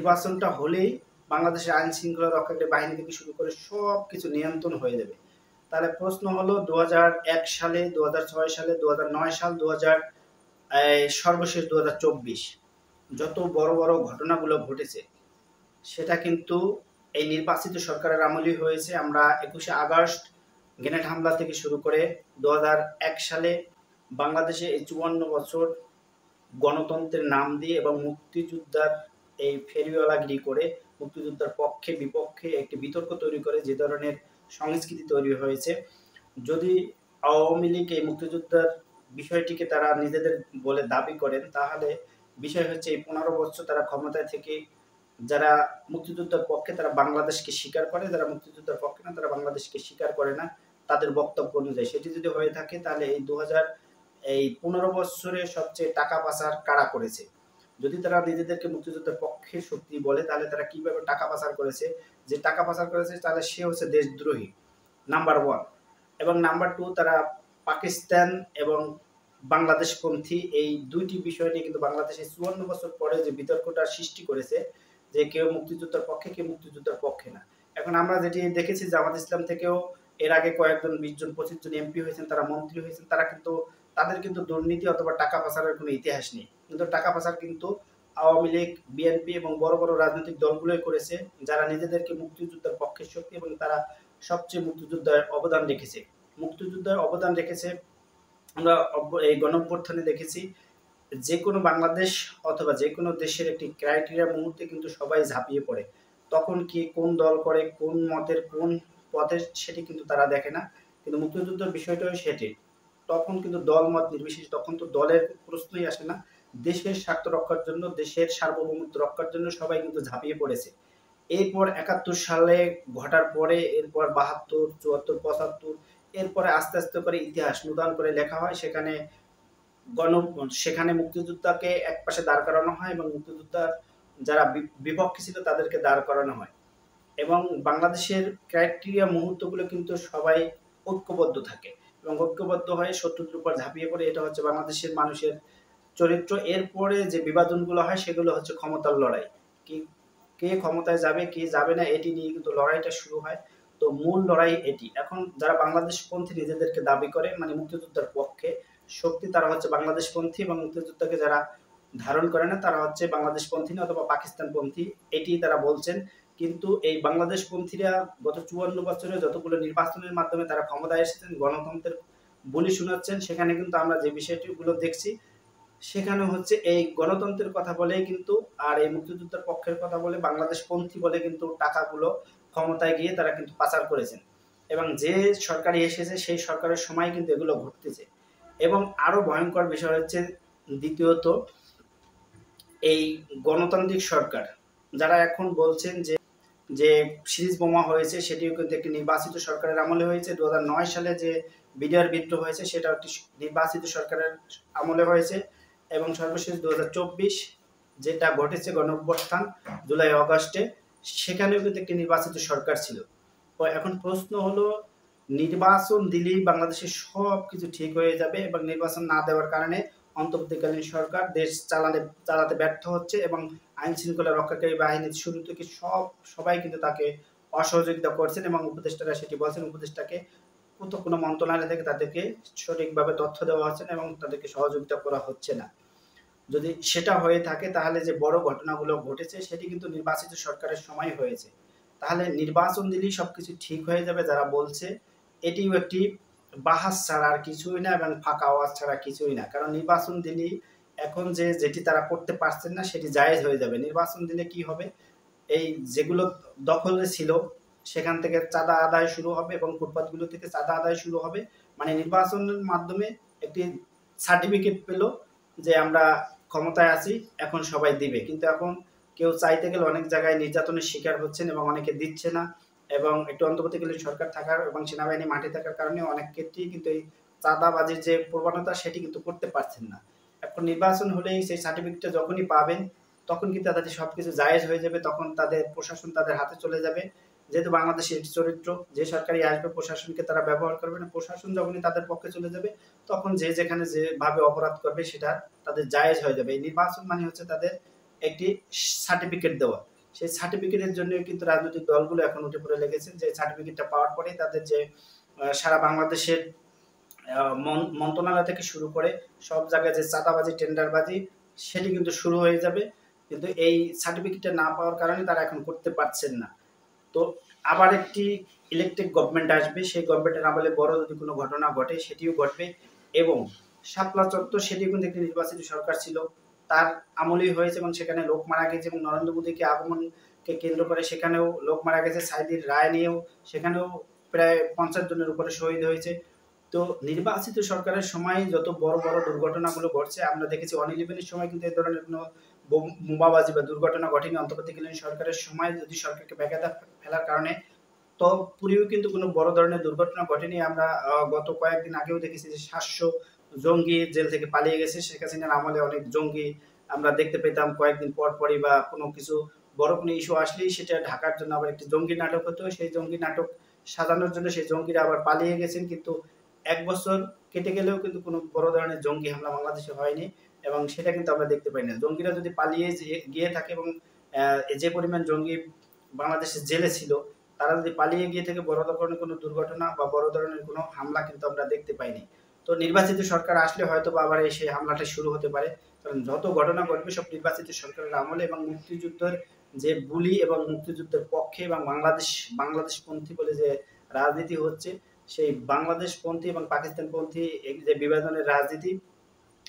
নির্বাচনটা হলেই বাংলাদেশের আইন শৃঙ্খলা রক্ষাকারী বাহিনী থেকে শুরু করে সব কিছু নিয়ন্ত্রণ হয়ে যাবে। তাহলে প্রশ্ন হলো 2001 সালে, 2006 সালে, 2009 সাল, সর্বশেষ 2024 যত বড় বড় ঘটনাগুলো ঘটেছে সেটা কিন্তু এই নির্বাচিত সরকারের আমলেই হয়েছে। আমরা 21শে আগস্ট গ্রেনেড হামলা থেকে শুরু করে 2001 সালে বাংলাদেশে এই 54 বছর গণতন্ত্রের নাম দিয়ে এবং মুক্তিযোদ্ধার এই ফেরিওয়ালাগিরি করে মুক্তিযোদ্ধার পক্ষে বিপক্ষে একটি বিতর্ক তৈরি করে যে ধরনের সংস্কৃতি তৈরি হয়েছে, যদি আওয়ামী লীগ এই মুক্তিযোদ্ধার বিষয়টিকে তারা নিজেদের বলে দাবি করেন, তাহলে বিষয় হচ্ছে এই 15 বছর তারা ক্ষমতায় থেকে যারা মুক্তিযোদ্ধার পক্ষে তারা বাংলাদেশকে স্বীকার করে, যারা মুক্তিযোদ্ধার পক্ষে না তারা বাংলাদেশকে স্বীকার করে না তাদের বক্তব্য অনুযায়ী। সেটি যদি হয়ে থাকে তাহলে এই 15 বছরে সবচেয়ে টাকা পাচার কারা করেছে? যদি তারা নিজেদেরকে মুক্তিযোদ্ধার পক্ষে শক্তি বলে তাহলে তারা কিভাবে টাকা পাচার করেছে? যে টাকা পাচার করেছে তাহলে সে হচ্ছে দেশদ্রোহী, নাম্বার 1। এবং নাম্বার 2, তারা পাকিস্তান এবং বাংলাদেশপন্থী, এই দুইটি বিষয় নিয়ে কিন্তু বাংলাদেশে 54 বছর পরে যে বিতর্কটা সৃষ্টি করেছে যে কেউ মুক্তিযোদ্ধার পক্ষে কেউ মুক্তিযোদ্ধার পক্ষে না। এখন আমরা যেটি দেখেছি জামাত ইসলাম থেকেও এর আগে কয়েকজন 20 জন 25 জন এমপি হয়েছেন, তারা মন্ত্রী হয়েছেন, তাদের কিন্তু দুর্নীতি অথবা টাকা পাচারের কোনো ইতিহাস নেই। কিন্তু টাকা পাচার কিন্তু আওয়ামী লীগ, বিএনপি এবং বড় বড় রাজনৈতিক দলগুলোই করেছে, যারা নিজেদেরকে মুক্তিযোদ্ধার পক্ষের শক্তি এবং তারা সবচেয়ে মুক্তিযোদ্ধার অবদান রেখেছে। আমরা এই গণঅভ্যুত্থানে দেখেছি যে কোনো বাংলাদেশ অথবা যে কোনো দেশের একটি ক্রাইটেরিয়া মুহূর্তে কিন্তু সবাই ঝাঁপিয়ে পড়ে। তখন কি কোন দল করে, কোন মতের, কোন পথের সেটি কিন্তু তারা দেখে না। কিন্তু মুক্তিযুদ্ধের বিষয়টাও সেটি। তখন কিন্তু দল মত নির্বিশেষে তখন তো দলের প্রশ্নই আসে না। দেশের স্বার্থ রক্ষার জন্য, দেশের সার্বভৌমত্ব রক্ষার জন্য সবাই কিন্তু ঝাঁপিয়ে পড়েছে। এরপর 71 সালে ঘটার পরে এরপর 72, 74, 75 এরপরে আস্তে আস্তে করে ইতিহাস নূতন করে লেখা হয়। সেখানে মুক্তিযোদ্ধাকে একপাশে দাঁড় করানো হয় এবং মুক্তিযোদ্ধার যারা বিপক্ষে ছিল তাদেরকে দাঁড় করানো হয়। এবং বাংলাদেশের ক্রাইটেরিয়া মুহূর্তগুলো কিন্তু সবাই ঐক্যবদ্ধ থাকে এবং ঐক্যবদ্ধ হয়ে শত্রুর উপর ঝাঁপিয়ে পড়ে। এটা হচ্ছে বাংলাদেশের মানুষের চরিত্র। এরপরে যে বিভাজনগুলো হয় সেগুলো হচ্ছে ক্ষমতার লড়াই, কে ক্ষমতায় যাবে কে যাবে না এটি নিয়ে কিন্তু লড়াইটা শুরু হয়। তো মূল লড়াই এটি। এখন যারা বাংলাদেশপন্থী নিজেদেরকে দাবি করে মানে মুক্তিযোদ্ধার পক্ষে শক্তি, তারা হচ্ছে বাংলাদেশপন্থী, এবং মুক্তিযোদ্ধাকে যারা ধারণ করে না তারা হচ্ছে বাংলাদেশপন্থী না অথবা পাকিস্তানপন্থী, এটি তারা বলছেন। কিন্তু এই বাংলাদেশপন্থীরা গত 54 বছরে যতগুলো নির্বাচনের মাধ্যমে তারা ক্ষমতায় এসেছেন, গণতন্ত্রের বলি শোনাচ্ছেন, সেখানে কিন্তু আমরা যে বিষয়টিগুলো দেখছি সেখানে হচ্ছে এই গণতন্ত্রের কথা বলেই কিন্তু, আর এই মুক্তিযোদ্ধার পক্ষের কথা বলে বাংলাদেশপন্থী বলে কিন্তু টাকাগুলো ক্ষমতায় গিয়ে তারা কিন্তু পাচার করেছেন। এবং যে সরকারি এসেছে সেই সরকারের সময় কিন্তু এগুলো ঘটতেছে। এবং আরো ভয়ঙ্কর বিষয় হচ্ছে দ্বিতীয়ত, এই গণতান্ত্রিক সরকার যারা এখন বলছেন যে সিরিজ বোমা হয়েছে সেটিও কিন্তু একটি নির্বাচিত সরকারের আমলে হয়েছে। 2009 সালে যে বিডিআর বিদ্রোহ হয়েছে সেটা একটি নির্বাচিত সরকারের আমলে হয়েছে। এবং সর্বশেষ 2024 যেটা ঘটেছে গণঅভ্যুত্থান জুলাই আগস্টে, সেখানেও কিন্তু একটি নির্বাচিত সরকার ছিল। তো এখন প্রশ্ন হলো, নির্বাচন দিলেই বাংলাদেশের সব কিছু ঠিক হয়ে যাবে এবং নির্বাচন না দেওয়ার কারণে অন্তর্বর্তীকালীন সরকার দেশ চালাতে ব্যর্থ হচ্ছে এবং আইন শৃঙ্খলা রক্ষাকারী বাহিনী শুরু থেকে সবাই কিন্তু তাকে অসহযোগিতা করছেন এবং উপদেষ্টারা সেটি বলছেন। উপদেষ্টাকে কোনো মন্ত্রণালয় থেকে তাদেরকে সঠিকভাবে তথ্য দেওয়া হচ্ছে না এবং তাদেরকে সহযোগিতা করা হচ্ছে না। যদি সেটা হয়ে থাকে তাহলে যে বড় ঘটনাগুলো ঘটেছে সেটি কিন্তু নির্বাচিত সরকারের সময় হয়েছে। তাহলে নির্বাচন দিলেই সবকিছু ঠিক হয়ে যাবে যারা বলছে, এটিও একটি বাহাস ছাড়া আর কিছুই না এবং ফাঁকা আওয়াজ ছাড়া কিছুই না। কারণ নির্বাচন দিলেই এখন যেটি তারা করতে পারছেন না সেটি জায়েজ হয়ে যাবে। নির্বাচন দিলে কি হবে, এই যেগুলো দখলে ছিল সেখান থেকে চাঁদা আদায় শুরু হবে এবং ফুটপাতগুলো থেকে চাঁদা আদায় শুরু হবে। মানে নির্বাচনের মাধ্যমে একটি সার্টিফিকেট পেল যে আমরা ক্ষমতায় আছি, এখন সবাই দিবে। কিন্তু এখন কেউ চাইতে গেলে অনেক জায়গায় নির্যাতনের শিকার হচ্ছেন এবং অনেকে দিচ্ছে না। এবং একটু অন্তর্বর্তীকালীন সরকার থাকার এবং সেনাবাহিনী মাঠে থাকার কারণে অনেক ক্ষেত্রেই কিন্তু এই চাঁদাবাজির যে প্রবণতা সেটি কিন্তু করতে পারছেন না। এখন নির্বাচন হলেই সেই সার্টিফিকেটটা যখনই পাবেন তখন কিন্তু তাদের সবকিছু জায়েজ হয়ে যাবে, তখন তাদের প্রশাসন তাদের হাতে চলে যাবে। যেহেতু বাংলাদেশের চরিত্র, যে সরকারই আসবে প্রশাসনকে তারা ব্যবহার করবে না। প্রশাসন যখনই তাদের পক্ষে চলে যাবে তখন যে যেখানে যেভাবে অপরাধ করবে সেটা তাদের জায়েজ হয়ে যাবে। এই নির্বাচন মানে হচ্ছে তাদের একটি সার্টিফিকেট দেওয়া। সেই সার্টিফিকেটের জন্য কিন্তু রাজনৈতিক দলগুলো এখন উঠে পড়ে লেগেছে, যে সার্টিফিকেটটা পাওয়ার পরেই তাদের যে সারা বাংলাদেশের মন্ত্রণালয় থেকে শুরু করে সব জায়গায় যে চাঁদাবাজি, টেন্ডারবাজি, সেটি কিন্তু শুরু হয়ে যাবে। কিন্তু এই সার্টিফিকেটটা না পাওয়ার কারণে তারা এখন করতে পারছেন না। তো আবার একটি ইলেকট্রিক গভর্নমেন্ট আসবে, সেই গভর্নমেন্টের আমলে বড় যদি কোনো ঘটনা ঘটে সেটিও ঘটবে। এবং শাপলা চত্বর, সেটিও কিন্তু একটি নির্বাচিত সরকার ছিল, তার আমলেই হয়েছে এবং সেখানে লোক মারা গেছে। এবং নরেন্দ্র মোদীকে আগমনকে কেন্দ্র করে সেখানেও লোক মারা গেছে। সাঈদীর রায় নিয়েও সেখানেও প্রায় 50 জনের উপরে শহীদ হয়েছে। তো নির্বাচিত সরকারের সময় যত বড় বড় দুর্ঘটনাগুলো ঘটছে, আমরা দেখেছি 111-এর সময় কিন্তু এই ধরনের কোনো বোমাবাজি বা দুর্ঘটনা ঘটেনি। অন্তর্বর্তীকালীন সরকারের সময় যদি সরকারকে বেকায়দা ফেলার কারণে তো পুরেও কিন্তু কোনো বড় ধরনের দুর্ঘটনা ঘটেনি। আমরা গত কয়েকদিন আগেও দেখেছি যে 700 জঙ্গি জেল থেকে পালিয়ে গেছে। শেখ হাসিনার আমলে অনেক জঙ্গি আমরা দেখতে পেতাম কয়েকদিন পর পরই, বা কোনো কিছু বড় কোনো ইস্যু আসলেই সেটা ঢাকার জন্য আবার একটি জঙ্গি নাটক হতো। সেই জঙ্গি নাটক সাজানোর জন্য সেই জঙ্গিরা আবার পালিয়ে গেছেন। কিন্তু 1 বছর কেটে গেলেও কিন্তু কোনো বড় ধরনের জঙ্গি হামলা বাংলাদেশে হয়নি, এবং সেটা কিন্তু আমরা দেখতে পাই না। জঙ্গিরা যদি পালিয়ে গিয়ে থাকে এবং যে পরিমাণ জঙ্গি বাংলাদেশের জেলে ছিল, তারা যদি পালিয়ে গিয়ে থেকে বড় ধরনের কোনো দুর্ঘটনা বা বড় ধরনের কোনো হামলা কিন্তু আমরা দেখতে পাইনি। তো নির্বাচিত সরকার আসলে হয়তো বা আবার সেই হামলাটা শুরু হতে পারে, কারণ যত ঘটনা ঘটবে সব নির্বাচিত সরকারের আমলে। এবং মুক্তিযুদ্ধের যে বুলি এবং মুক্তিযুদ্ধের পক্ষে এবং বাংলাদেশপন্থী বলে যে রাজনীতি হচ্ছে, সেই বাংলাদেশপন্থী এবং পাকিস্তানপন্থী যে বিভাজনের রাজনীতি,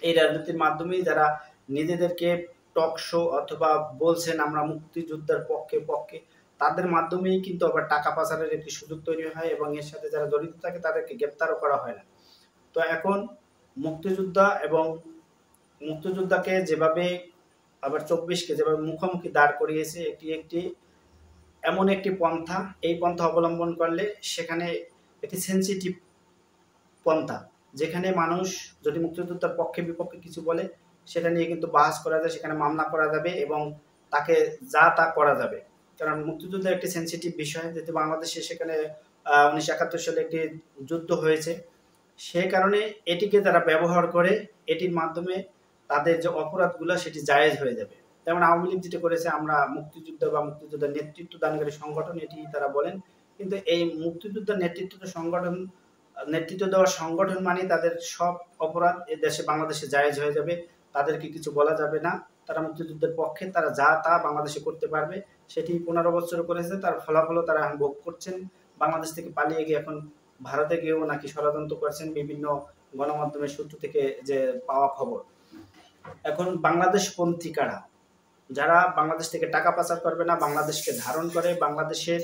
এই রাজনীতির মাধ্যমেই যারা নিজেদেরকে টক শো অথবা বলছেন আমরা মুক্তিযুদ্ধের পক্ষে পক্ষে, তাদের মাধ্যমেই কিন্তু আবার টাকা পাচারের একটি সুযোগ তৈরি হয় এবং এর সাথে যারা জড়িত থাকে তাদেরকে গ্রেপ্তারও করা হয় না। তো এখন মুক্তিযোদ্ধা এবং মুক্তিযোদ্ধাকে যেভাবে আবার 24কে যেভাবে মুখোমুখি দাঁড় করিয়েছে, এটি একটি এমন একটি পন্থা, এই পন্থা অবলম্বন করলে সেখানে একটি সেন্সিটিভ পন্থা, যেখানে মানুষ যদি মুক্তিযোদ্ধার পক্ষে বিপক্ষে কিছু বলে সেটা নিয়ে কিন্তু বাহাস করা যায়, সেখানে মামলা করা যাবে এবং তাকে যা তা করা যাবে। কারণ মুক্তিযুদ্ধ একটি সেন্সিটিভ বিষয়, যেহেতু বাংলাদেশে সেখানে 1971 সালে একটি যুদ্ধ হয়েছে, সে কারণে এটিকে তারা ব্যবহার করে, এটির মাধ্যমে তাদের যে অপরাধগুলো সেটি জায়েজ হয়ে যাবে। যেমন আওয়ামী লীগ যেটা করেছে, আমরা মুক্তিযুদ্ধ বা মুক্তিযোদ্ধার নেতৃত্ব দানকারী সংগঠন এটি তারা বলেন, কিন্তু এই মুক্তিযোদ্ধার নেতৃত্ব দেওয়ার সংগঠন মানে তাদের সব অপরাধ এ দেশে বাংলাদেশে জায়েজ হয়ে যাবে, তাদেরকে কিছু বলা যাবে না। তারা মুক্তিযুদ্ধের পক্ষে, তারা যা তা বাংলাদেশে করতে পারবে। সেটি 15 বছর করেছে, তার ফলাফলও তারা এখন ভোগ করছেন। বাংলাদেশ থেকে পালিয়ে গিয়ে এখন ভারতে গিয়েও নাকি ষড়যন্ত্র করছেন, বিভিন্ন গণমাধ্যমের সূত্র থেকে যে পাওয়া খবর। এখন বাংলাদেশপন্থী কারা? যারা বাংলাদেশ থেকে টাকা পাচার করবে না, বাংলাদেশকে ধারণ করে, বাংলাদেশের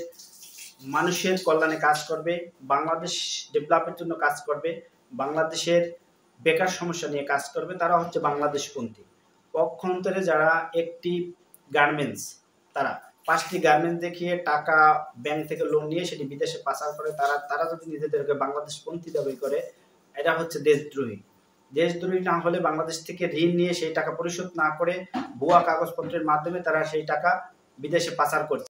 মানুষের কল্যাণে কাজ করবে, বাংলাদেশ ডেভেলপের জন্য কাজ করবে, বাংলাদেশের বেকার সমস্যা নিয়ে কাজ করবে, তারা হচ্ছে বাংলাদেশপন্থী। পক্ষান্তরে যারা একটি গার্মেন্টস, তারা 5টি গার্মেন্টস দেখিয়ে টাকা ব্যাংক থেকে লোন নিয়ে সেটি বিদেশে পাচার করে, তারা যদি নিজেদেরকে বাংলাদেশপন্থী দাবি করে, এটা হচ্ছে দেশদ্রোহী। দেশদ্রোহী না হলে বাংলাদেশ থেকে ঋণ নিয়ে সেই টাকা পরিশোধ না করে ভুয়া কাগজপত্রের মাধ্যমে তারা সেই টাকা বিদেশে পাচার করছে।